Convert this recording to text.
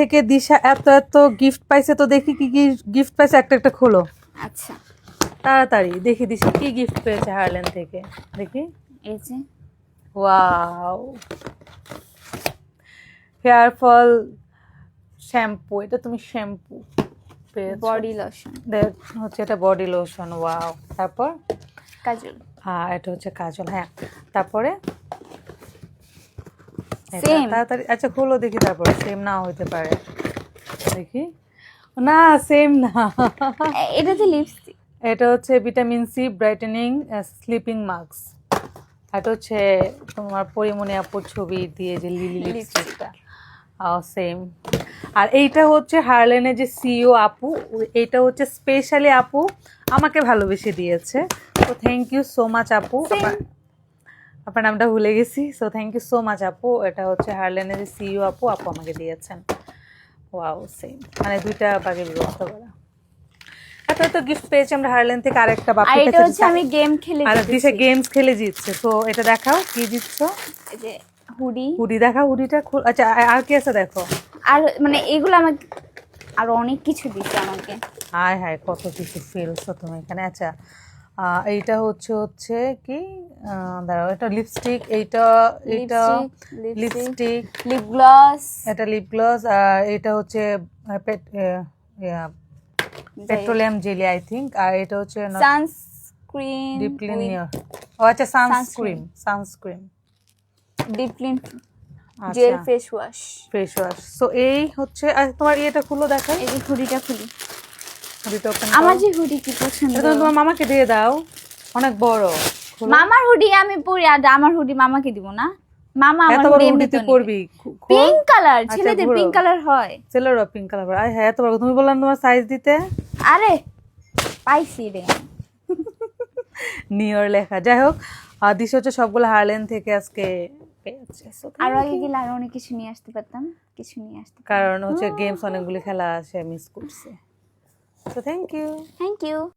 থেকে দিশা এত এত গিফট পাইছে, তো দেখি কি কি গিফট পাইছে, একটা একটা খোলো আচ্ছা তাড়াতাড়ি। দেখি দিশা কি গিফট পেয়েছে হারল্যান্ড থেকে, দেখি। এই যে ওয়াও, হেয়ার ফল শ্যাম্পু, এটা তুমি শ্যাম্পু পেয়েছো। বডি লোশন, দেখ হচ্ছে এটা বডি লোশন। ওয়াও, তারপর কাজল, হ্যাঁ এটা হচ্ছে কাজল। হ্যাঁ তারপরে এটা সেম তাড়াতাড়ি, আচ্ছা খোলো দেখি। তারপরে সেম নাও হইতে পারে, দেখি। না সেম না। এটা তো লিপস্টিক। এটা হচ্ছে vitamin C brightening sleeping mask. এটা হচ্ছে তোমার পরিমণি আপুর ছবি দিয়ে যে লিলি লিপস্টিকটা, সেম। আর এইটা হচ্ছে হারলেনের যে সিইও আপু, এইটা হচ্ছে স্পেশালি আপু আমাকে ভালোবেসে দিয়েছে। তো থ্যাংক ইউ সো মাচ আপু। আপনার নামটা ভুলে গেছি। So thank you so much আপু। এটা হচ্ছে হারলেনের যে সিইও আপু, আপু আমাকে দিয়েছেন। ওয়াও সেম, মানে দুইটা বাগের ব্যবস্থা করা। এত এত গিফট পেয়েছি আমরা হারলেন থেকে। আরেকটা আর বাপি এটা কাছে হচ্ছে আমি গেম খেলে আর দিশা জিতেছি। গেমস খেলে জিতছে। তো এটা দেখাও কি জিতছো। এই যে হুডি, হুডি দেখাও, হুডিটা আচ্ছা আর কি আছে দেখো। আর মানে এগুলো আমাকে আরো অনেক কিছু দিচ্ছে আমাকে। হায় হায় কত কিছু ফেলছো তুমি এখানে। আচ্ছা এইটা হচ্ছে কি, দাঁড়াও, এটা লিপস্টিক, এইটা এটা লিপস্টিক, লিপ গ্লস, এটা লিপ গ্লস, আর এটা হচ্ছে পেট্রোলিয়াম জেলি আই থিঙ্ক। আর এটা হচ্ছে সানস্ক্রিন, ডিপ ক্লিন ইয়ার, ও আচ্ছা সানস্ক্রিন ডিপ ক্লিন জেল আচ্ছা face wash. Face wash. So এই হচ্ছে। আর তোমার ইয়েটা খুলো দেখাই, এই যে হুডিটা খুলি। হুডিটা ওপেন আমার যে হুডি কি পছন্দ, এটা তুমি তোমার মামাকে দিয়ে দাও, অনেক বড়। খোলো। মামার হুডি আমি পরি, আর আমার হুডি মামাকে দিব না। মামা এত আমার বড় হুডি হুডি এমনিতে তুই পরবি? পিঙ্ক কালার, আচ্ছা, ছেলেদের ঘোরো। পিঙ্ক কালার হয়। ছেলেরও পিঙ্ক কালার। আয় হ্যাঁ, এত বড়। তুমি বললাম তোমার সাইজ দিতে। আরে পাইছি রে। নিয়র লেখা। যাই হোক, দিশা হচ্ছে সবগুলো হারলেন থেকে আজকে পেয়েছে। So, thank আরো আগে you. গেলে আরো অনেক কিছু নিয়ে আসতে পারতাম, কিছু নিয়ে আসতে কারণ হচ্ছে গেমস অনেকগুলি খেলা আছে, মিস করছে। তো থ্যাংক ইউ। Thank you.